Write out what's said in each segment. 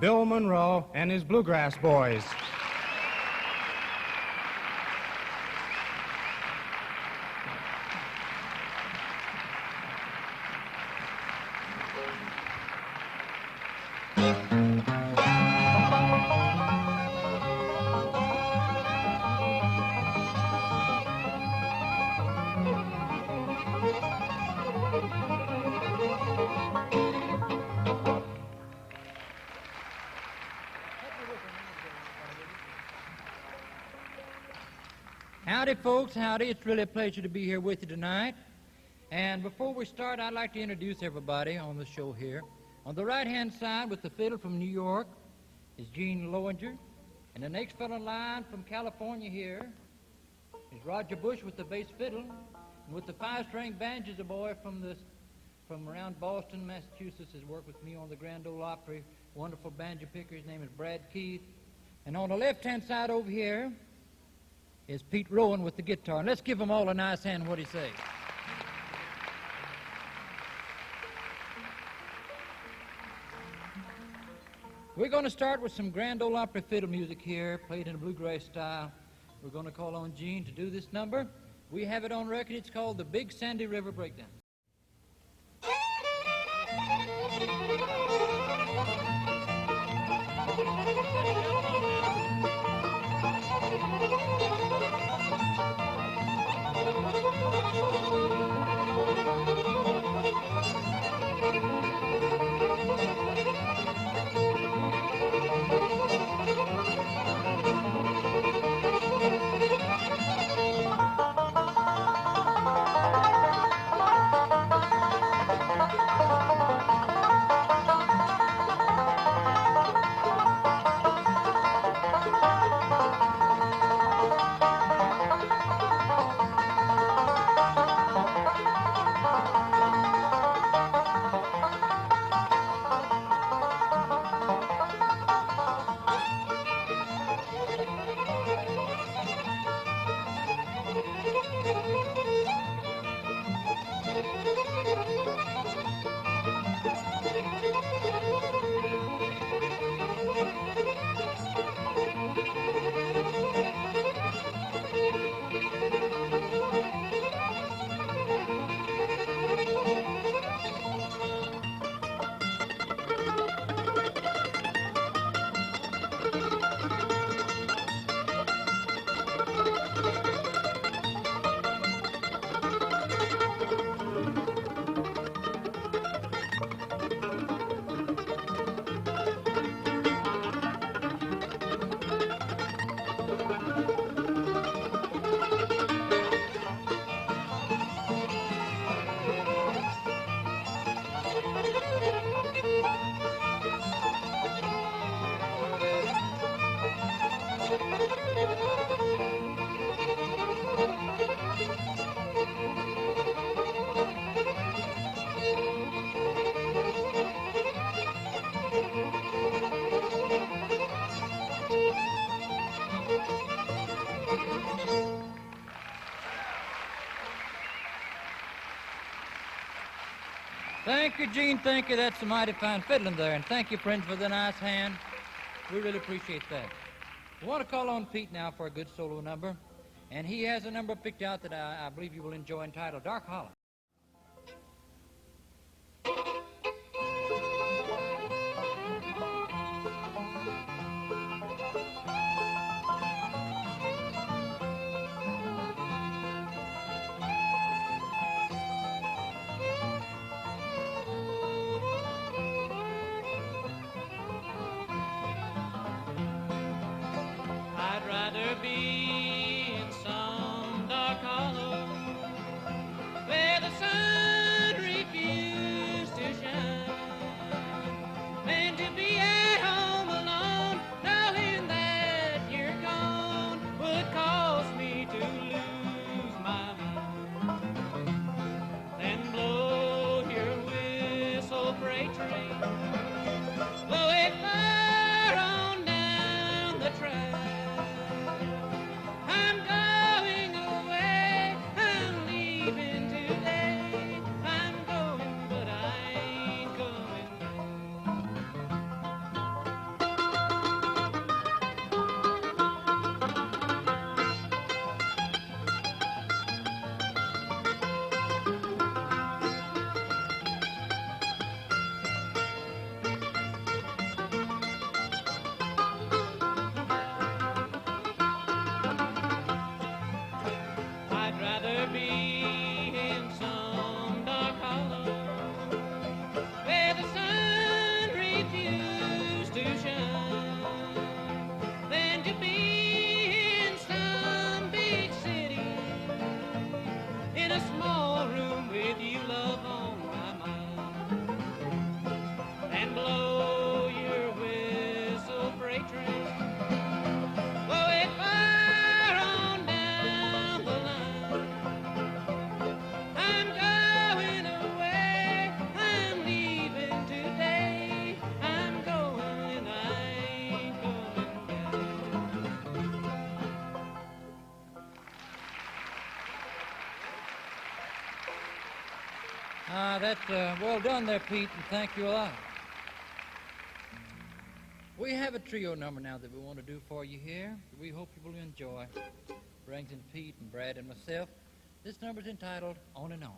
Bill Monroe and his Bluegrass Boys. Howdy, folks. Howdy. It's really a pleasure to be here with you tonight. And before we start, I'd like to introduce everybody on the show here. On the right-hand side with the fiddle from New York is Gene Lowinger. And the next fellow in line from California here is Roger Bush with the bass fiddle. And with the five-string banjo is a boy from around Boston, Massachusetts, has worked with me on the Grand Ole Opry. Wonderful banjo picker. His name is Brad Keith. And on the left-hand side over here is Pete Rowan with the guitar. And let's give them all a nice hand. What do you say? We're going to start with some Grand Ole Opry fiddle music here, played in a bluegrass style. We're going to call on Gene to do this number. We have it on record. It's called the Big Sandy River Breakdown. Thank you, Gene. Thank you. That's a mighty fine fiddling there. And thank you, friends, for the nice hand. We really appreciate that. We want to call on Pete now for a good solo number. And he has a number picked out that I believe you will enjoy entitled Dark Hollow. I'd rather be in some dark hollow where That's well done there, Pete, and thank you a lot. We have a trio number now that we want to do for you here. We hope you will enjoy. Brings in Pete and Brad and myself. This number's entitled On and On.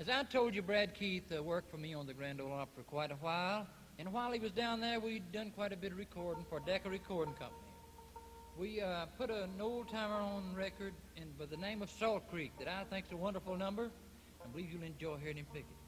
As I told you, Brad Keith worked for me on the Grand Ole Opry for quite a while, and while he was down there, we'd done quite a bit of recording for Decca Recording Company. We put an old-timer on record by the name of Salt Creek that I think's a wonderful number. I believe you'll enjoy hearing him pick it.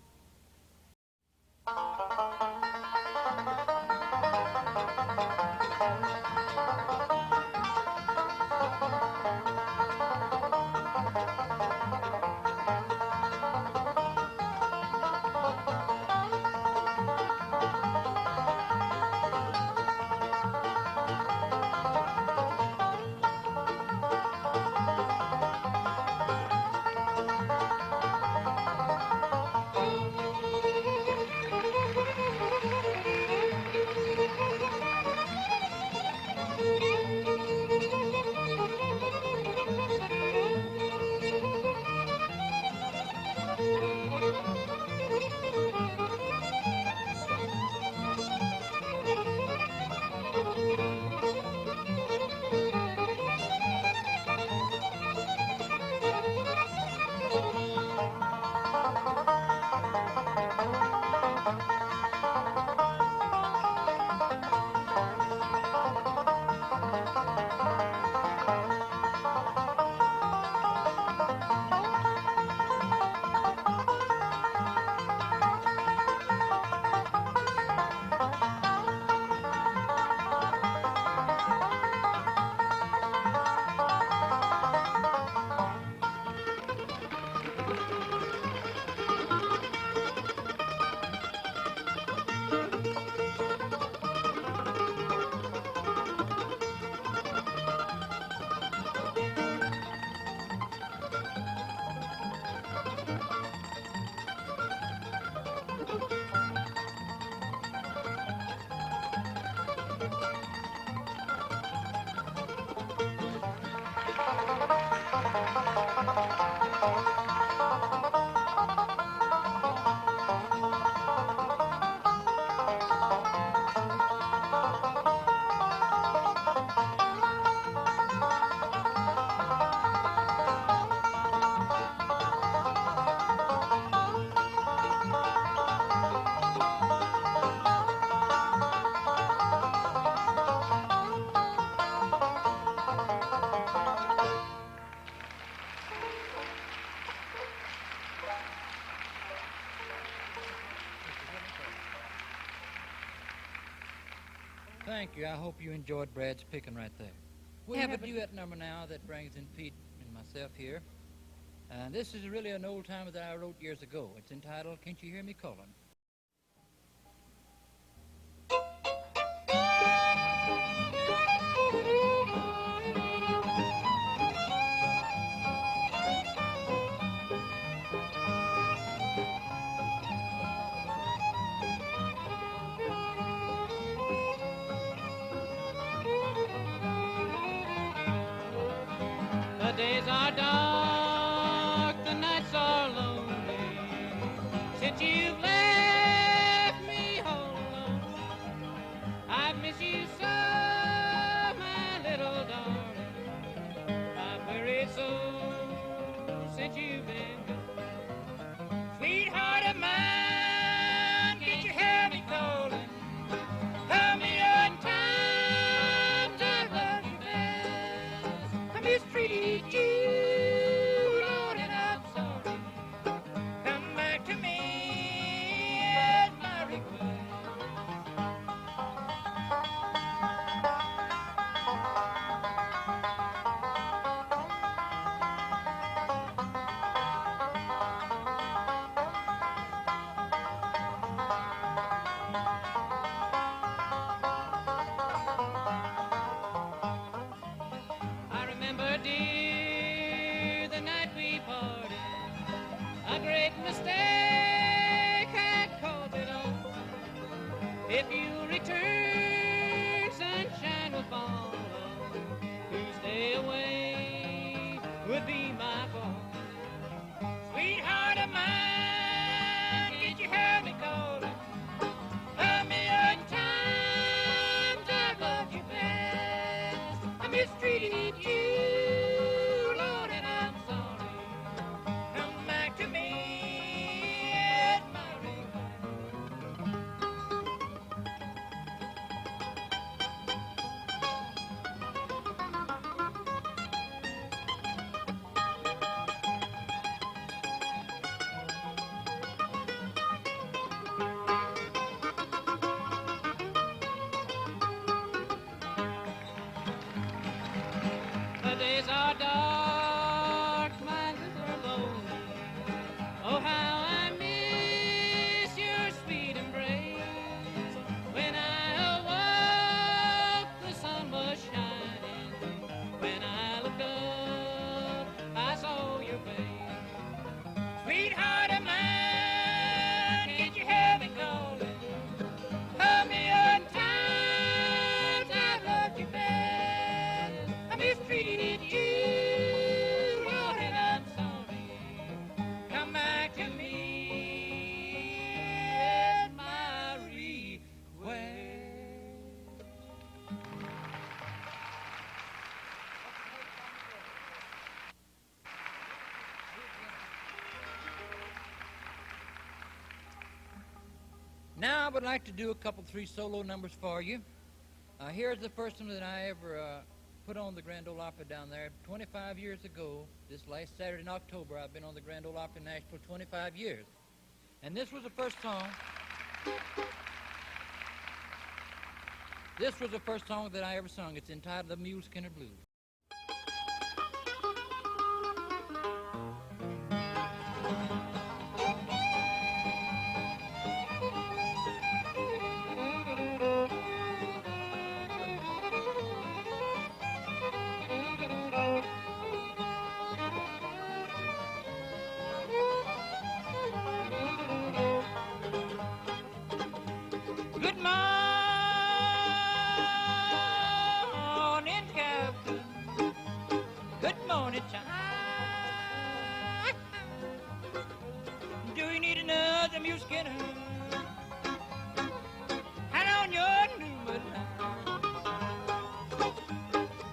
Thank you. I hope you enjoyed Brad's picking right there. We have a duet number now that brings in Pete and myself here. And this is really an old timer that I wrote years ago. It's entitled, Can't You Hear Me Callin'? The days are dark, the nights are lonely, since you've left me all alone. I've missed you so, my little darling, I've worried so since you've been gone. Sweetheart of mine, can't you hear me calling? Tell me in times I've loved you best. I mistreated you, Lord, and I'm sorry. Come back to me at my request. I remember, dear, the night we parted. A great mistake had caused it all. If you return, sunshine will follow. To stay away would be my fault. Sweetheart of mine, can't you hear me calling? A million times I've loved you best. I mistreated you, Lord, and I'm sorry. Come back to me at my request. The days are dark, my little lonely. Oh, how I miss your sweet embrace. When I awoke, the sun was shining. When I looked up, I saw your face. Sweetheart of mine, can't you hear me calling? A million times I've loved you best. I mistreated you, Lord, and I'm sorry. Come back to me at my request. Now I would like to do a couple, three solo numbers for you. Here's the first one that I ever put on the Grand Ole Opry down there 25 years ago. This last Saturday in October, I've been on the Grand Ole Opry in Nashville 25 years. And this was the first song. This was the first song that I ever sung. It's entitled The Muleskinner Blues. Good morning, Captain. morning time. Do you need another Muleskinner? Hand on your new line.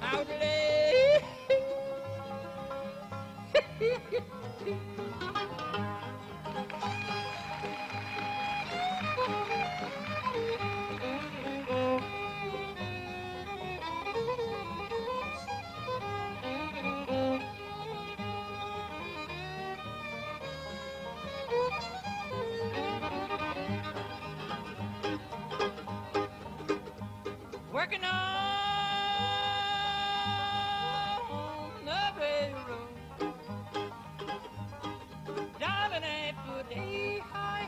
Out late. Working on the railroad, darling, I put a high.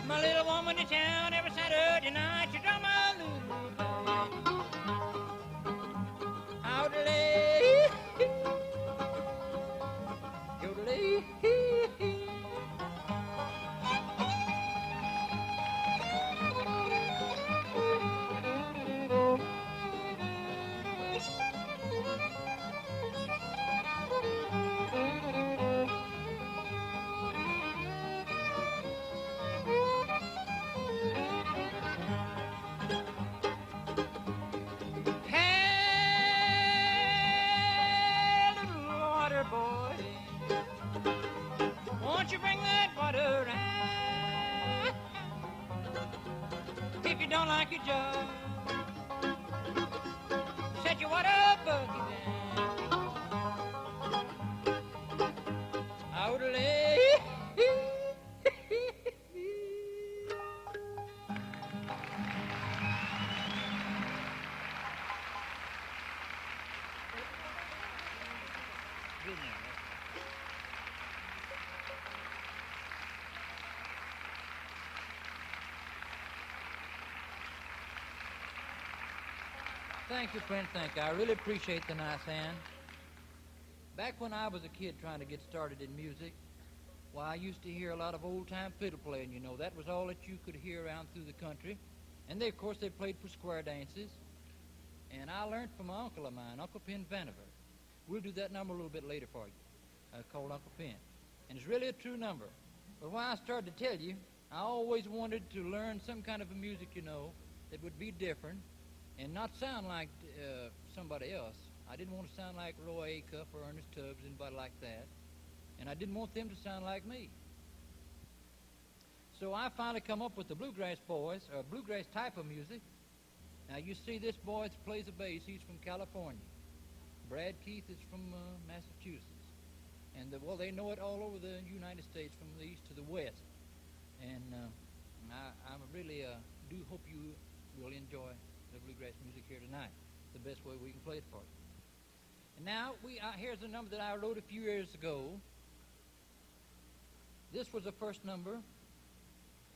My little woman in town every Saturday night, she draw my little out late, yodelay. Hey, little water boy, won't you bring that water round? If you don't like your job, set your water bucket down. Out late. Thank you, Prince. Thank you. I really appreciate the nice hand. Back when I was a kid trying to get started in music, well, I used to hear a lot of old-time fiddle playing, you know. That was all that you could hear around through the country. And they, of course, they played for square dances. And I learned from an uncle of mine, Uncle Pen Vanover. We'll do that number a little bit later for you, called Uncle Pen. And it's really a true number. But when I started to tell you, I always wanted to learn some kind of a music, you know, that would be different and not sound like somebody else. I didn't want to sound like Roy Acuff or Ernest Tubbs, anybody like that. And I didn't want them to sound like me. So I finally come up with the Bluegrass Boys, or bluegrass type of music. Now you see this boy that plays the bass, he's from California. Brad Keith is from Massachusetts. And well, they know it all over the United States, from the east to the west. And I really do hope you will enjoy the bluegrass music here tonight, the best way we can play it for you. And now, here's a number that I wrote a few years ago. This was the first number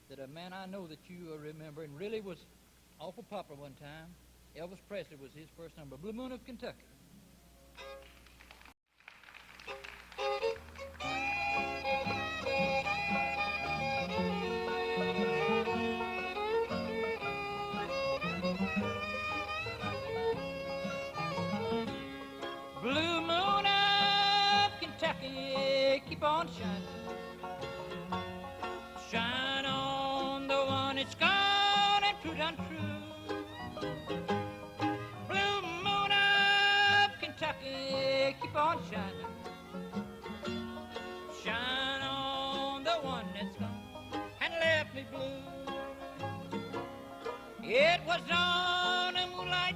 that a man I know that you remember, and really was awful popular one time. Elvis Presley was his first number, Blue Moon of Kentucky. Blue moon of Kentucky, keep on shining. Shine on the one that's gone and proved untrue. Blue moon of Kentucky, keep on shining. Shine on the one that's gone and left me blue. It was on a moonlight night,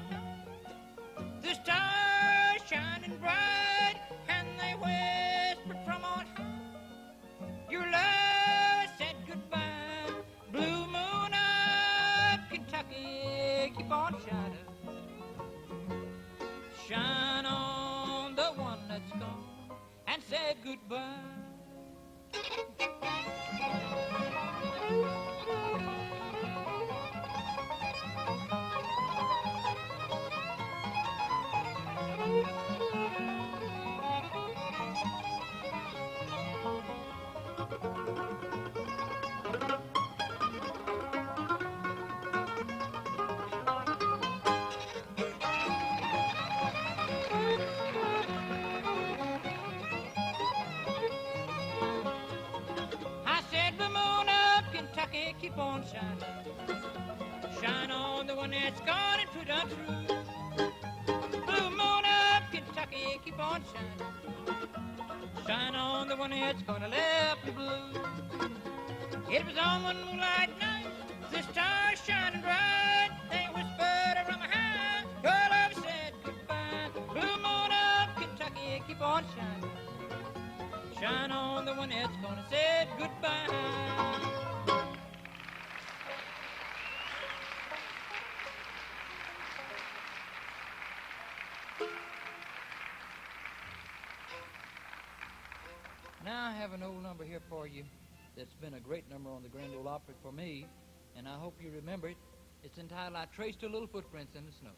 the stars shining bright, and they whispered from on high, your love said goodbye. Blue moon of Kentucky, keep on shining. Shine on the one that's gone and said goodbye. it's gone and put untrue. Blue moon of Kentucky, keep on shining. Shine on the one that's gonna left me blue. It was on one moonlight night, the stars shining bright. They whispered around my high, your love said goodbye. Blue moon of Kentucky, keep on shining. Shine on the one that's gonna say goodbye. Now I have an old number here for you that's been a great number on the Grand Ole Opry for me, and I hope you remember it. It's entitled, I Traced Her Little Footprints in the Snow.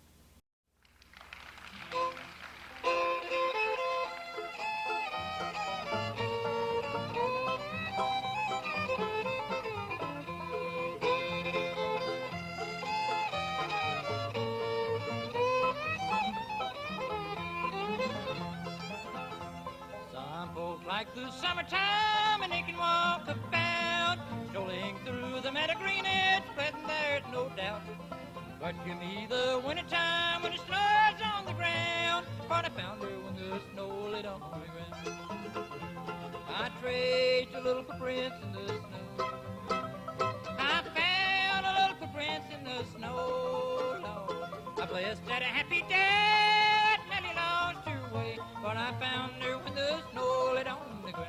Some folks like the summertime and they can walk about, strolling through the meadow green, it's pleasant, there's no doubt. But give me the wintertime when it snows on the ground, for I found her when the snow laid on the ground. I traced a little footprints in the snow. I found a little footprints in the snow, Lord. I blessed that a happy day Nellie lost her way, but I found her when the snow laid on the ground.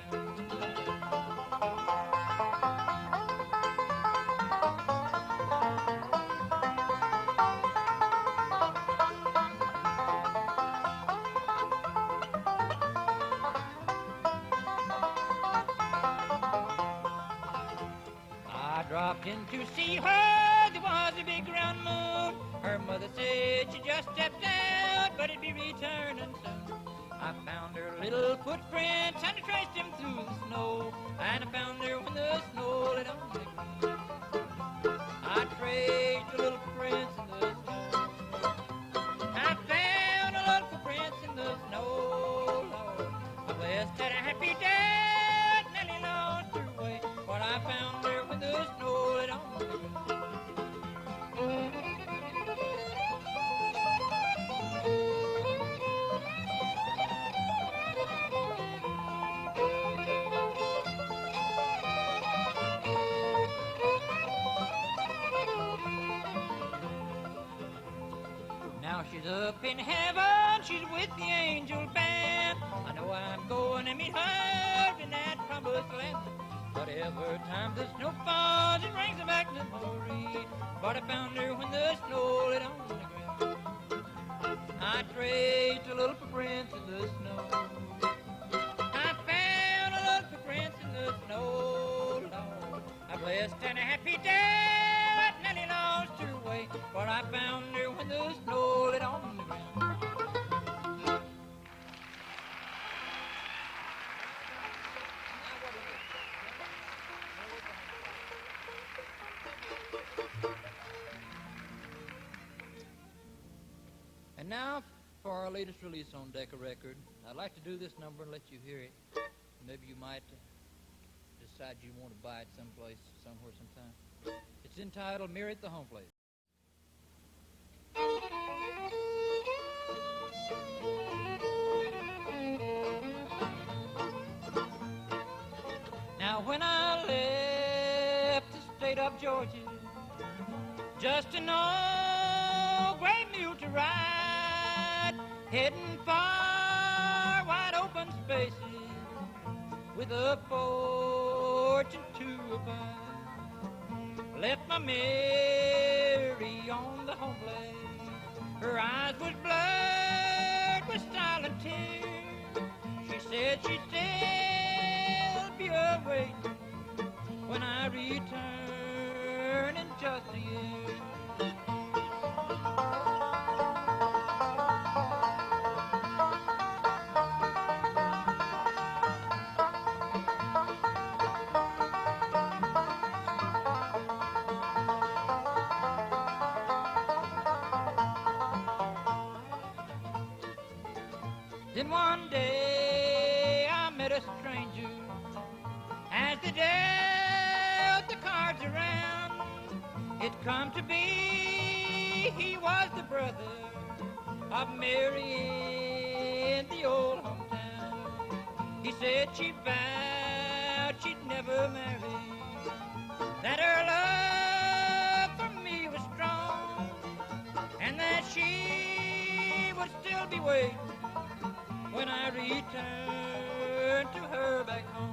I dropped in to see her, there was a big round moon. Her mother said she just stepped out, but it'd be returning soon. I found her little footprints and I traced them through the snow, and I found her when the snow laid on the ground. I traced the little footprints in the snow. I found the little footprints in the snow, Lord. I blessed that a happy day Nellie lost her way, but I found her when the snow laid on the ground. Now she's up in heaven, she's with the angel band. I know I'm going to meet her in that promised land. Whatever time the snow falls, it brings her back memory. But I found her when the snow laid on the ground. I traced a little footprints in the snow. I found a little footprints in the snow, Lord. I blessed and a happy day Nellie lost her way, but I found her when the snow laid on the ground. And now for our latest release on Decca Record. I'd like to do this number and let you hear it. Maybe you might decide you want to buy it someplace, somewhere, sometime. It's entitled Mirror at the Homeplace. Now when I left the state of Georgia, just an old gray mule to ride, heading far wide open spaces with a fortune to abide. Left my Mary on the home place, her eyes was blurred with silent tears. She said she'd still be awaiting when I return in just a year. Then one day I met a stranger as they dealt the cards around. It come to be he was the brother of Mary in the old hometown. He said she vowed she'd never marry, that her love for me was strong, and that she would still be waiting when I returned to her back home.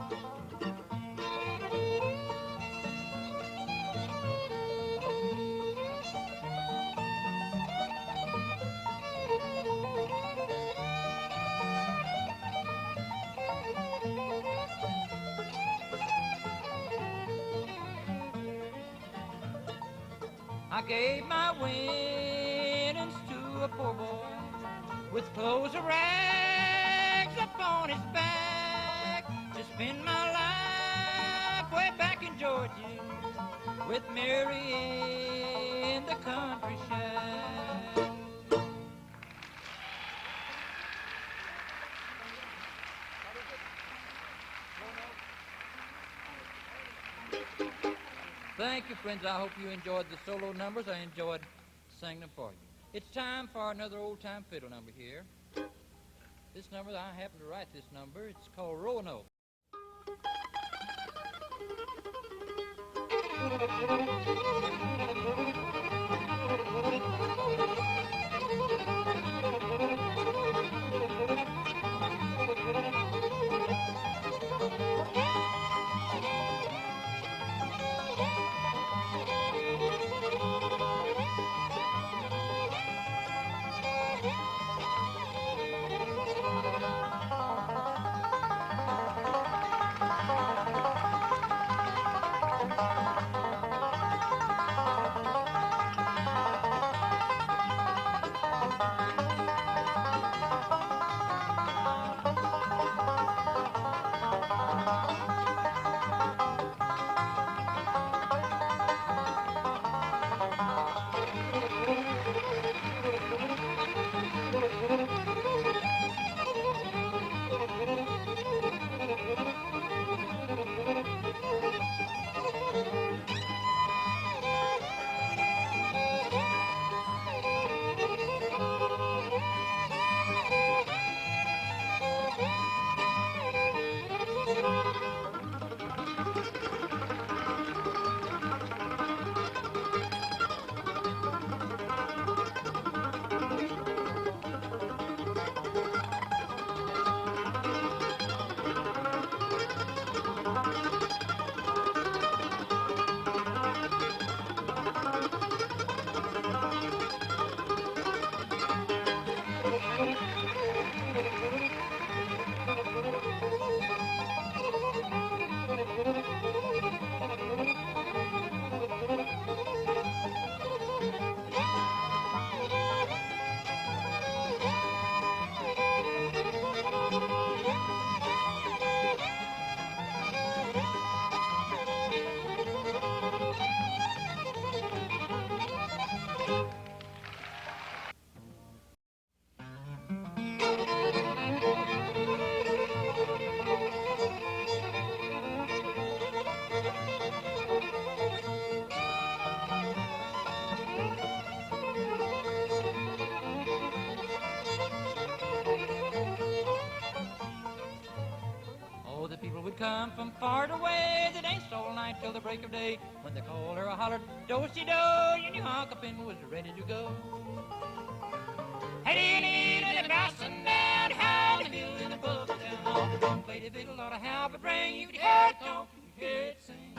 I gave my winnings to a poor boy with clothes of rags upon his back, to spend my life way back in Georgia with Mary in the country shack. Thank you, friends. I hope you enjoyed the solo numbers. I enjoyed singing them for you. It's time for another old-time fiddle number here. This number, I happened to write this number. It's called Roanoke. Come from far away, they danced all night till the break of day. When they called her, I hollered, do-si-do, and your honk-a-pin was ready to go. Hey, and the bouncing down, how the hill in the bubble down. Play the fiddle, ought to have a bring, you could hear it talk, you could hear it sing.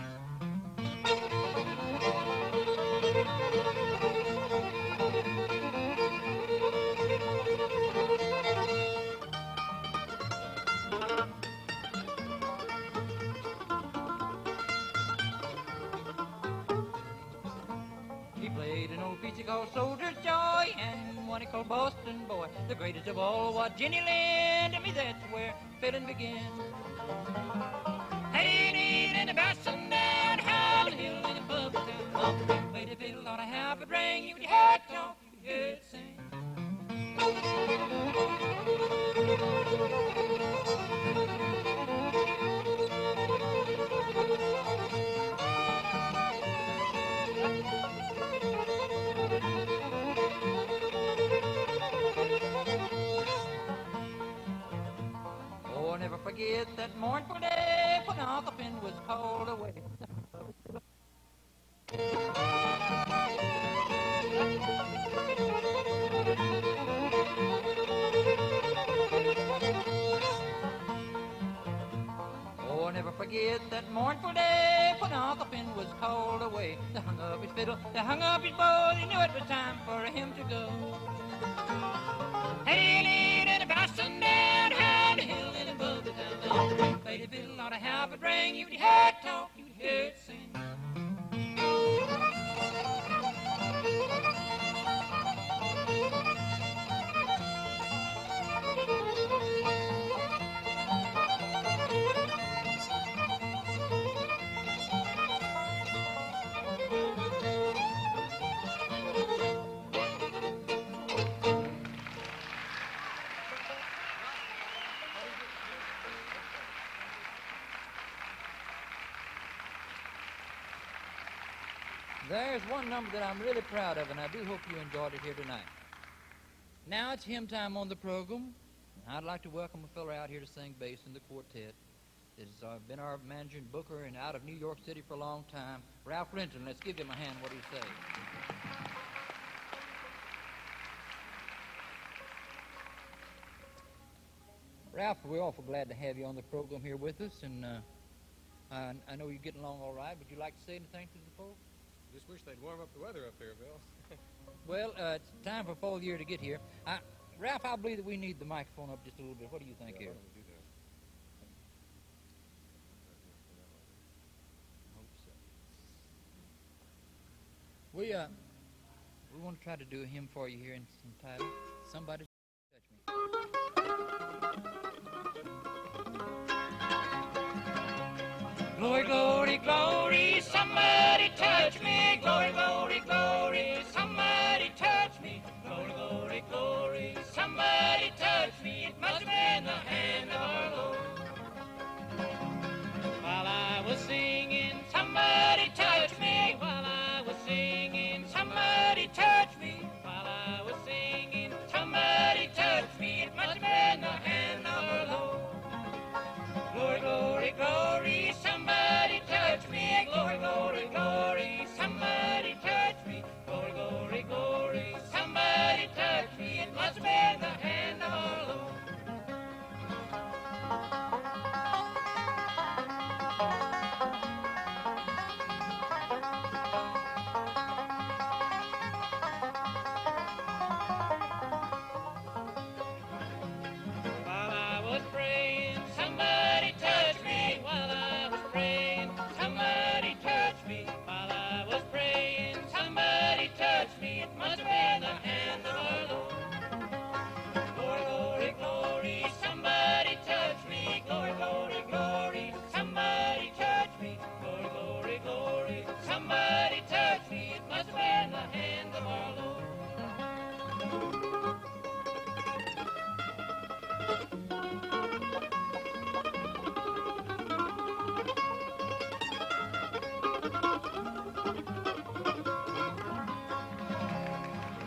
He called Soldier's Joy, and one he called Boston Boy. The greatest of all, what Jenny lent to me, that's where fiddling began. Hey, and the bouncing down, how the hill in the bubble town. Play the fiddle, ought to have a ring, you could hear it talk, you could hear it sing. forget that mournful day when Uncle Ben was called away. Oh, I'll never forget that mournful day when Uncle Ben was called away. They hung up his fiddle, they hung up his bow, they knew it was time for him to go. Hey, and about sundown, down the hill and above the town. Played a fiddle on a how it rang, you'd hear it talk, you'd hear it sing. There's one number that I'm really proud of, and I do hope you enjoyed it here tonight. Now it's hymn time on the program. I'd like to welcome a fellow out here to sing bass in the quartet. He's been our manager and booker and out of New York City for a long time. Ralph Rinzler, let's give him a hand. What do you say? Ralph, we're awful glad to have you on the program here with us, and I know you're getting along all right. Would you like to say anything to the folks? Just wish they'd warm up the weather up there, Bill. Well, it's time for fall year to get here. Ralph, I believe that we need the microphone up just a little bit. What do you think here? Why don't we do that? We want to try to do a hymn for you here entitled "Somebody Touch Me." Glory, glory, glory, somebody touch me. Glory, glory, glory, somebody touch me. Glory, glory, glory, somebody touch me. It must have been the hand of our Lord. While I was singing, somebody touch me. While I was singing, somebody touch me. While I was singing, somebody touch me. It must have been the hand of our Lord. Glory, glory, glory, somebody touch me. Glory, glory, glory, somebody touch me. Glory, glory, glory, somebody touch me. It must have been the hand of our Lord. While I was praying, somebody touched me. While I was praying, somebody touched me. While I was praying, somebody touched me. It must have been the hand of our Lord. Glory, glory, glory, somebody touched me. Glory, glory, glory, somebody touched me. Glory, glory, glory, somebody touched me. It must have been the hand of our Lord.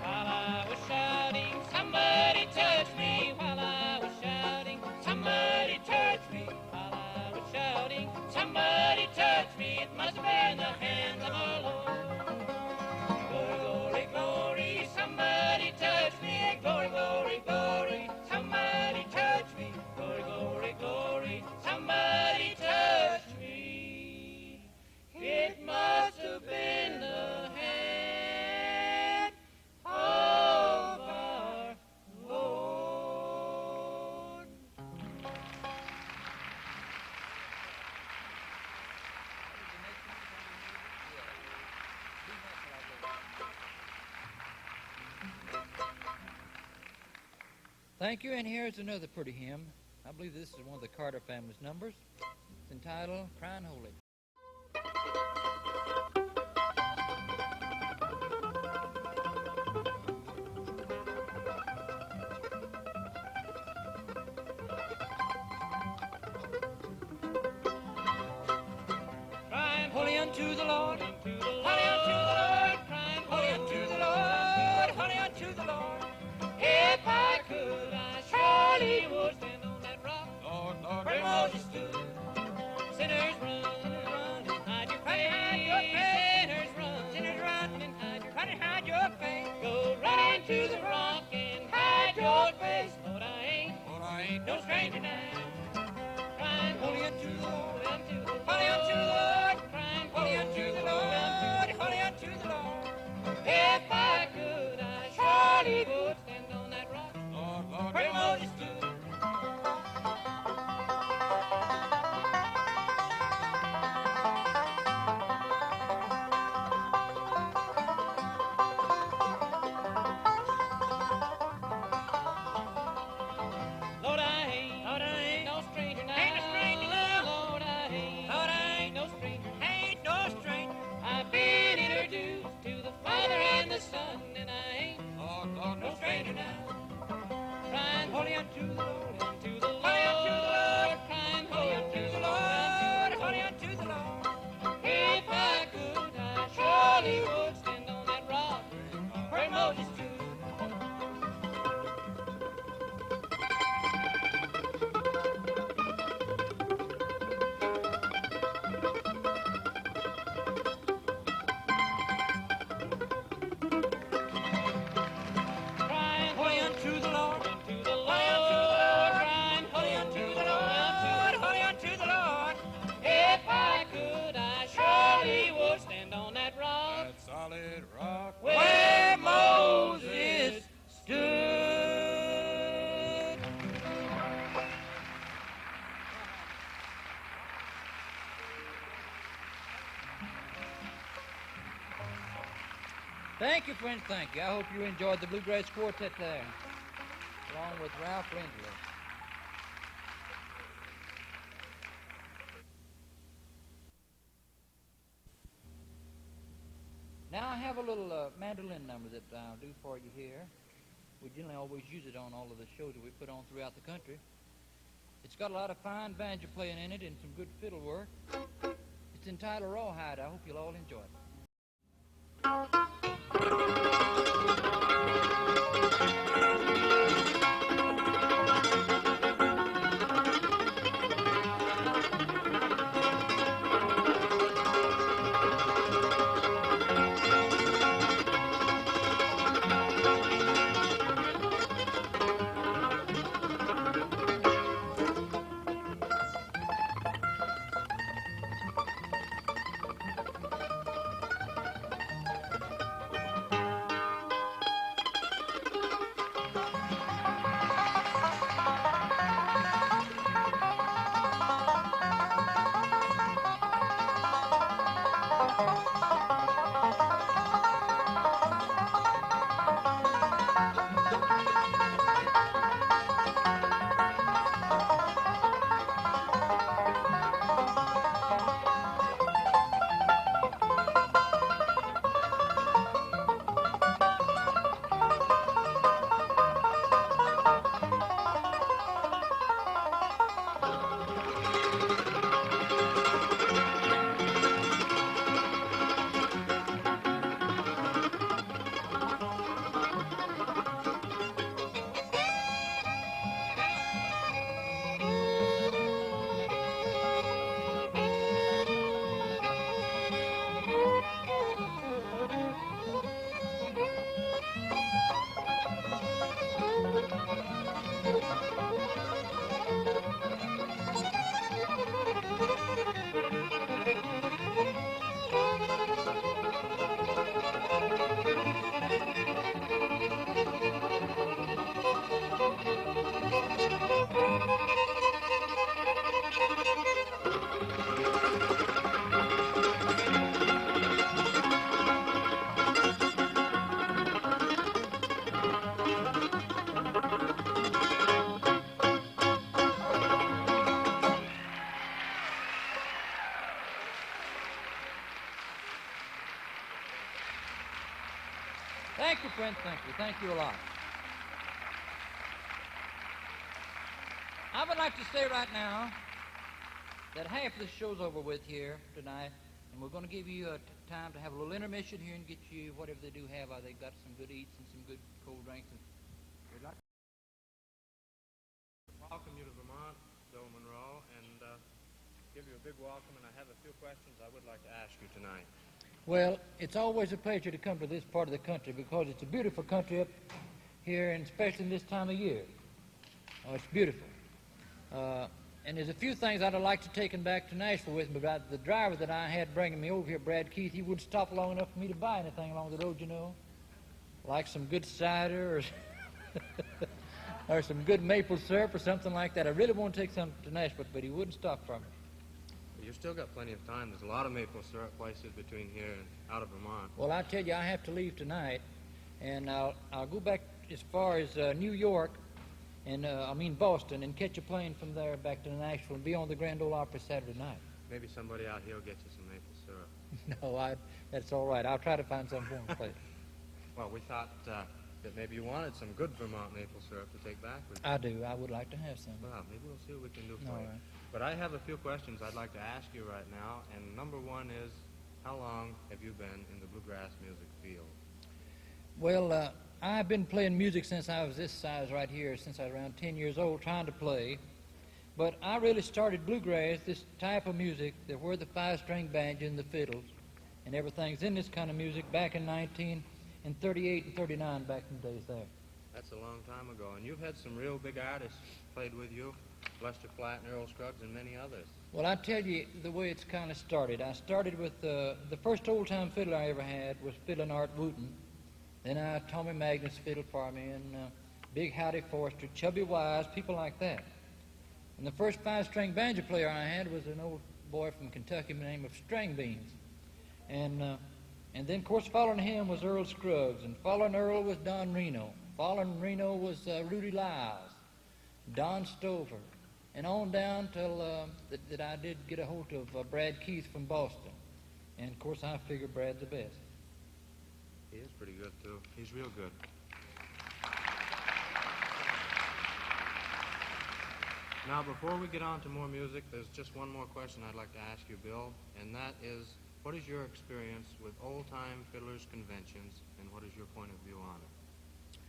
While I was shouting, somebody touched me. While I was shouting, somebody touched me. While I was shouting, somebody touched me. It must have been the hand of our Lord. Glory, glory, glory, somebody touched me. Glory, glory, glory, somebody touched me. Glory, glory, glory, somebody touched me. It must have been the hand of our Lord. Thank you, and here's another pretty hymn. I believe this is one of the Carter family's numbers. It's entitled "Cryin' Holy." Crying holy unto the Lord, holy unto the Lord, crying holy unto the Lord, holy unto the Lord. If I could, I surely would stand on that rock. Lord, Lord, Where Moses I ain't no stranger now. Crying holy unto the Lord, holy unto the Lord, crying holy unto the Lord, holy unto the Lord. If I could, I surely would stand on that rock. Lord, Lord, Where Moses stood. Lord, I ain't no stranger now. Ain't no stranger now. Lord, I ain't no stranger. Ain't no stranger. I've been introduced to the Father and the Son, and I ain't Lord, Lord, no stranger now. Crying holy unto the Lord, unto the Lord, crying holy unto the Lord, holy unto the Lord. If I could, I surely would stand on that rock where Moses stood. Crying holy unto the Lord, unto the Lord, crying holy unto the Lord, holy unto the Lord. If I could, I surely would stand on that rock that solid rock. where Moses stood. Thank you, friends, thank you. I hope you enjoyed the Bluegrass Quartet there, along with Ralph Rinzler. Now I have a little mandolin number that I'll do for you here. We generally always use it on all of the shows that we put on throughout the country. It's got a lot of fine banjo playing in it and some good fiddle work. It's entitled Rawhide. I hope you'll all enjoy it. Thank you, friends. Thank you. Thank you a lot. I would like to say right now that half of the show's over with here tonight, and we're going to give you time to have a little intermission here and get you whatever they do have. They've got some good eats and some good cold drinks. And we'd like to welcome you to Vermont, Bill Monroe, and give you a big welcome. And I have a few questions I would like to ask you tonight. Well, it's always a pleasure to come to this part of the country because it's a beautiful country up here, and especially in this time of year. Oh, it's beautiful. And there's a few things I'd have liked to take back to Nashville with me, but the driver that I had bringing me over here, Brad Keith, he wouldn't stop long enough for me to buy anything along the road, you know. Like some good cider or, or some good maple syrup or something like that. I really want to take some to Nashville, but he wouldn't stop for me. You've still got plenty of time. There's a lot of maple syrup places between here and out of Vermont. Well, I tell you, I have to leave tonight, and I'll go back as far as New York, and Boston, and catch a plane from there back to Nashville and be on the Grand Ole Opry Saturday night. Maybe somebody out here will get you some maple syrup. No, that's all right. I'll try to find some for him, please. Well, we thought that maybe you wanted some good Vermont maple syrup to take back with you. I do. I would like to have some. Well, maybe we'll see what we can do for All you. right. But I have a few questions I'd like to ask you right now, and number one is, how long have you been in the bluegrass music field? Well, I've been playing music since I was this size right here, since I was around 10 years old, trying to play. But I really started bluegrass, this type of music, where the five-string banjo and the fiddles and everything's in this kind of music back in 1938 and 39, back in the days there. That's a long time ago, and you've had some real big artists played with you, Lester Flatt and Earl Scruggs and many others. Well, I tell you the way it's kind of started. I started with the first old-time fiddle I ever had was Fiddlin' Art Wooten. Then Tommy Magnus fiddled for me, and Big Howdy Forster, Chubby Wise, people like that. And the first five-string banjo player I had was an old boy from Kentucky by the name of String Beans. And then, of course, following him was Earl Scruggs, and following Earl was Don Reno. Following Reno was Rudy Lyles, Don Stover, and on down till that I did get a hold of Brad Keith from Boston. And, of course, I figure Brad's the best. He is pretty good, too. He's real good. Now, before we get on to more music, there's just one more question I'd like to ask you, Bill, and that is, what is your experience with old-time fiddlers' conventions, and what is your point of view on it?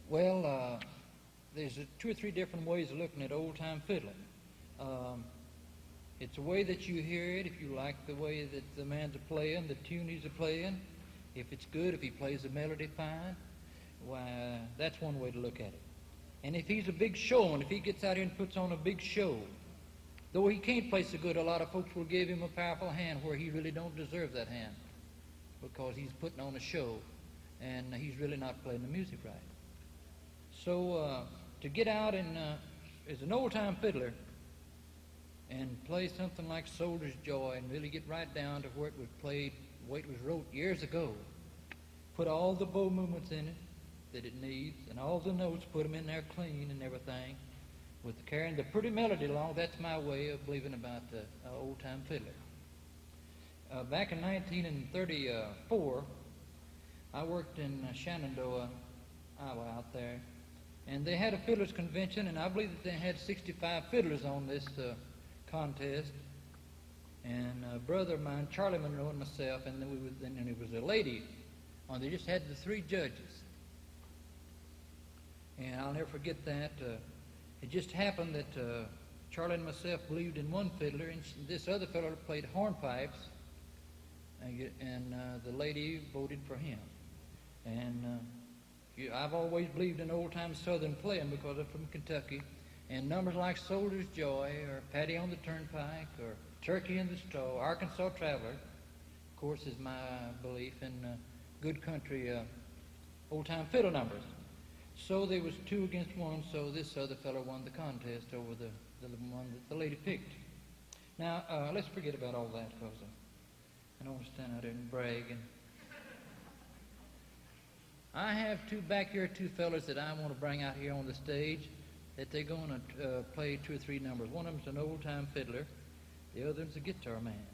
Well, there's two or three different ways of looking at old-time fiddling. It's a way that you hear it, if you like the way that the man's a playing, the tune he's a playing. If it's good, if he plays the melody fine, why, that's one way to look at it. And if he's a big showman, if he gets out here and puts on a big show, though he can't play so good, a lot of folks will give him a powerful hand where he really don't deserve that hand because he's putting on a show and he's really not playing the music right. So to get out and as an old-time fiddler and play something like Soldier's Joy and really get right down to where it was played, the way it was wrote years ago, put all the bow movements in it that it needs and all the notes, put them in there clean and everything, with carrying the pretty melody along. That's my way of believing about the old-time fiddler. Back in 1934, I worked in Shenandoah, Iowa, out there, and they had a fiddlers convention, and I believe that they had 65 fiddlers on this contest. And a brother of mine, Charlie Monroe, and myself, and then it was a lady. They just had the three judges. And I'll never forget that. It just happened that Charlie and myself believed in one fiddler, and this other fellow played hornpipes, and the lady voted for him. And I've always believed in old-time Southern playing because I'm from Kentucky, and numbers like Soldier's Joy, or Patty on the Turnpike, or Turkey in the Straw, Arkansas Traveler, of course, is my belief in good country old-time fiddle numbers. So there was 2 against 1, so this other fellow won the contest over the one that the lady picked. Now, let's forget about all that, because I don't want to stand out there and brag. And I have back here two fellas that I want to bring out here on the stage that they're going to play 2 or 3 numbers. One of them's an old-time fiddler. The other one's a guitar man.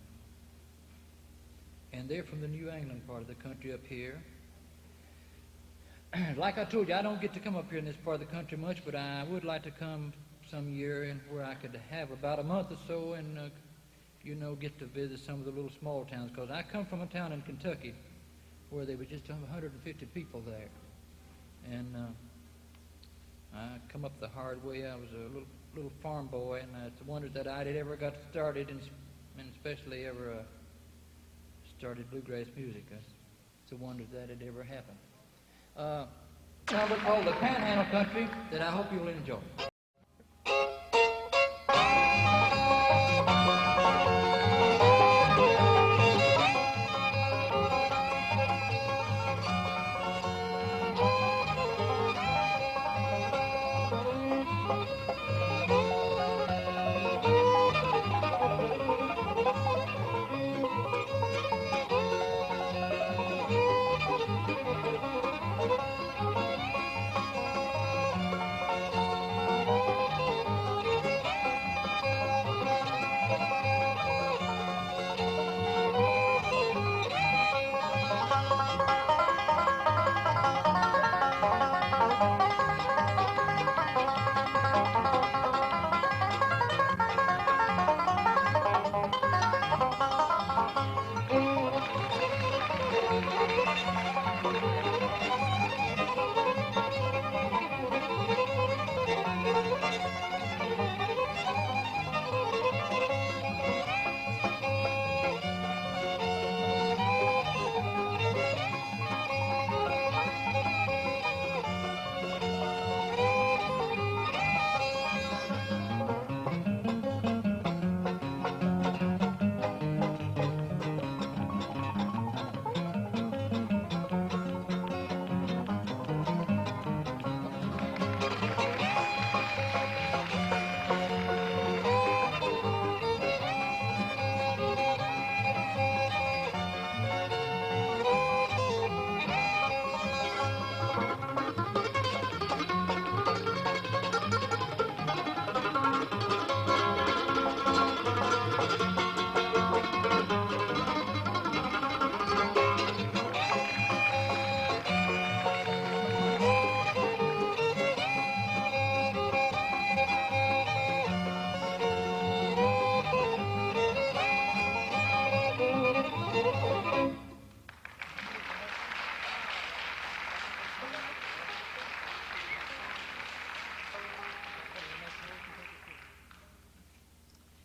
And they're from the New England part of the country up here. Like I told you, I don't get to come up here in this part of the country much, but I would like to come some year and where I could have about a month or so and, get to visit some of the little small towns. Because I come from a town in Kentucky where there were just 150 people there. And I come up the hard way. I was a little farm boy, and it's a wonder that I ever got started, and especially ever started bluegrass music. It's a wonder that it ever happened. Now we're called the Panhandle Country that I hope you'll enjoy.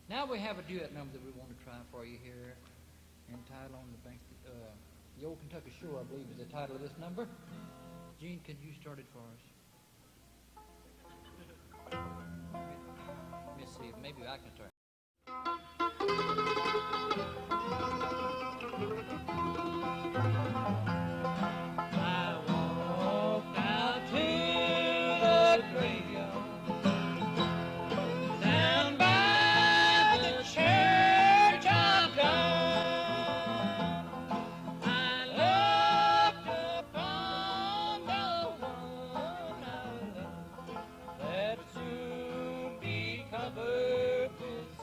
Now we have a duet number that we want to try for you here, entitled on the Old Kentucky Shore, I believe is the title of this number. Gene, could you start it for us? Let me see, maybe I can start. I walked out to the graveyard down by the church of God. I looked upon the one I love that soon be covered with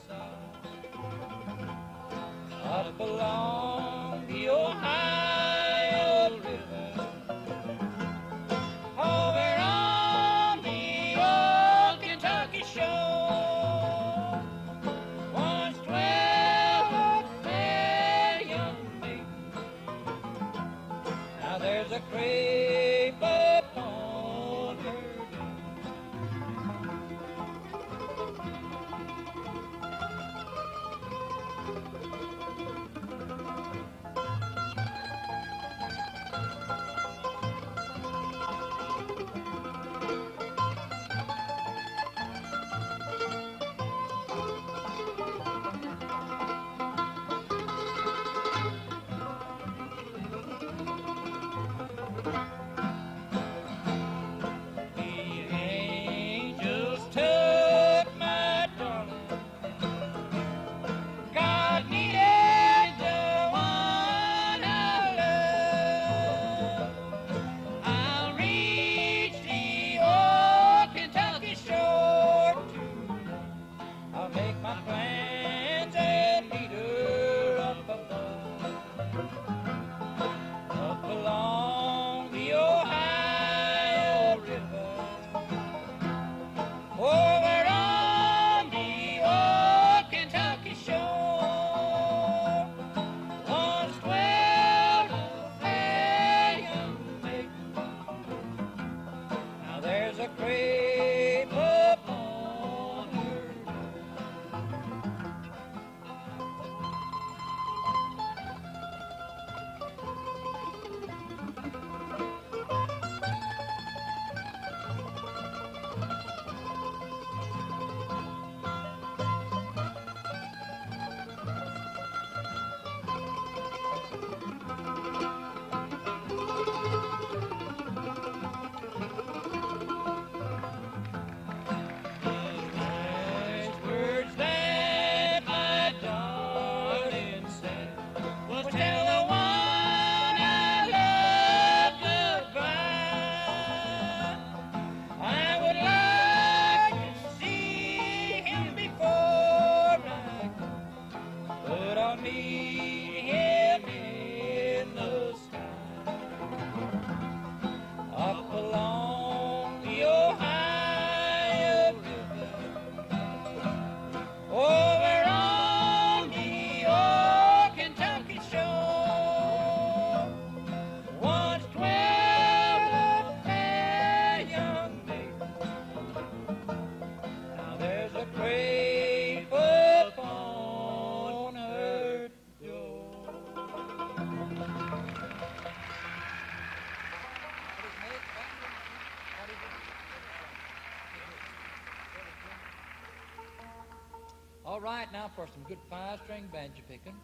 All right, now for some good five-string banjo picking.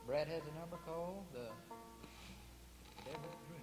Brad has a number called the Devil's Dream.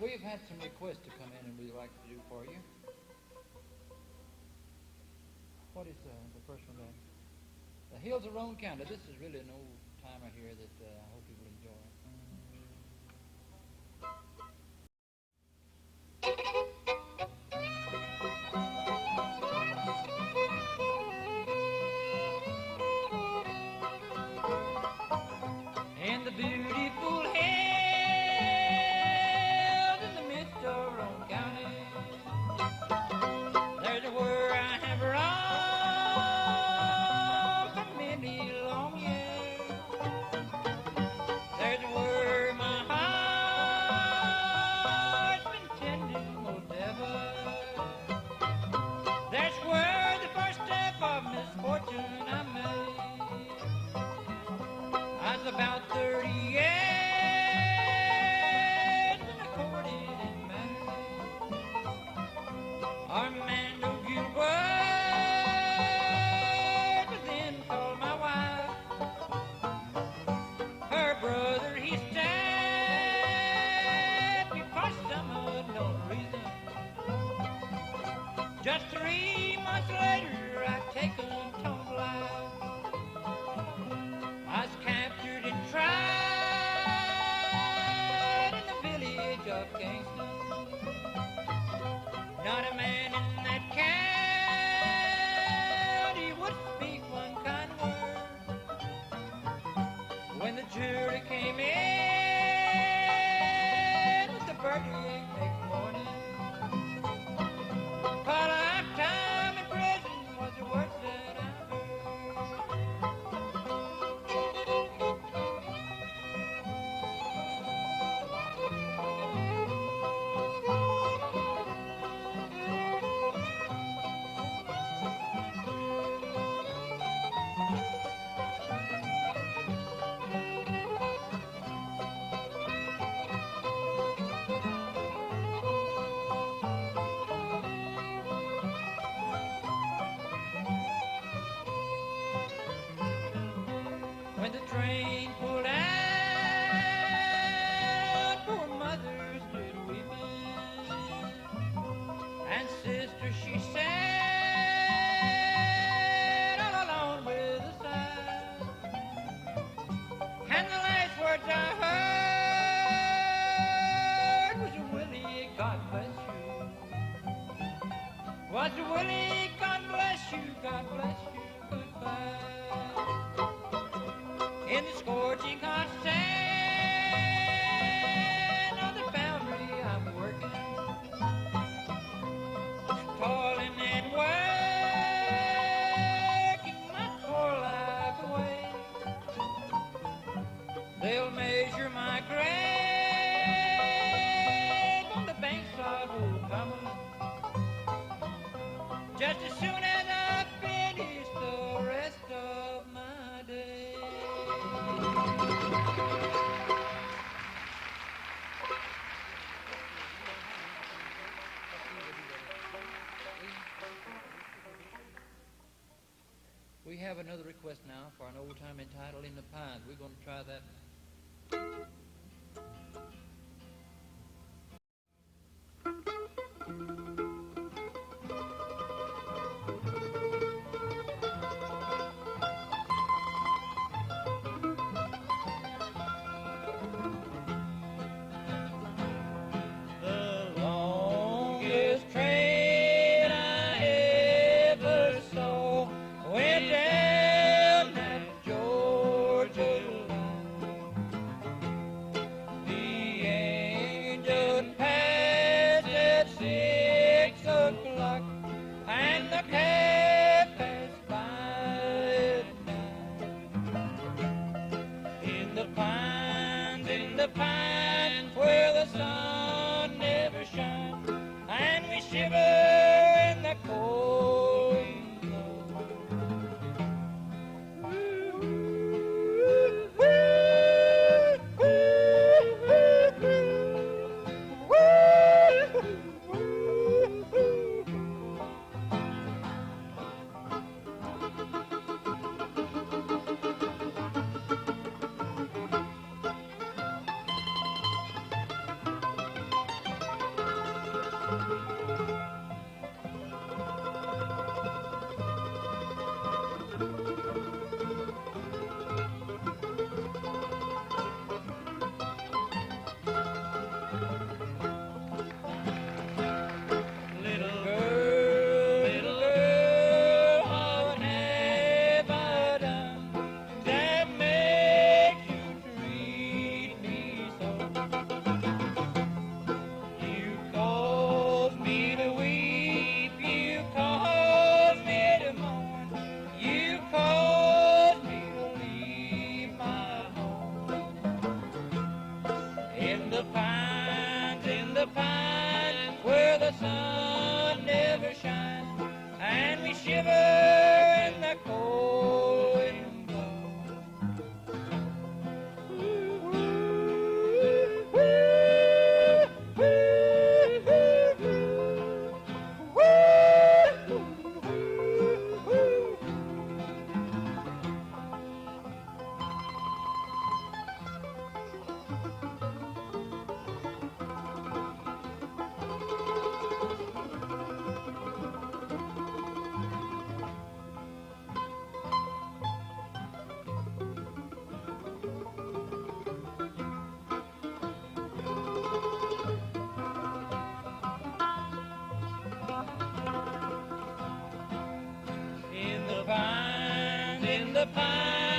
We've had some requests to come in and we'd like to do for you. What is the first one there? The Hills of Roane County. This is really an old timer here that I hope you will enjoy. And the beautiful hills in the midst of Roane County, there's where I have roamed for many long years. There's where my heart's been tending most ever. That's where the first step of misfortune I made. I was about 30 years when I courted and married Armando Gilbert, was then called my wife. Her brother, he stabbed me for some unknown reason. Just 3 months later, I taken Tom's life. I was captured and tried in the scorching hot sand on the foundry I'm working, toiling and working my poor life away. They'll measure my grave on the banks of Old Common just as soon as I finish the rest of my day. We have another request now for an old time entitled In the Pines. We're going to try that. In the pines,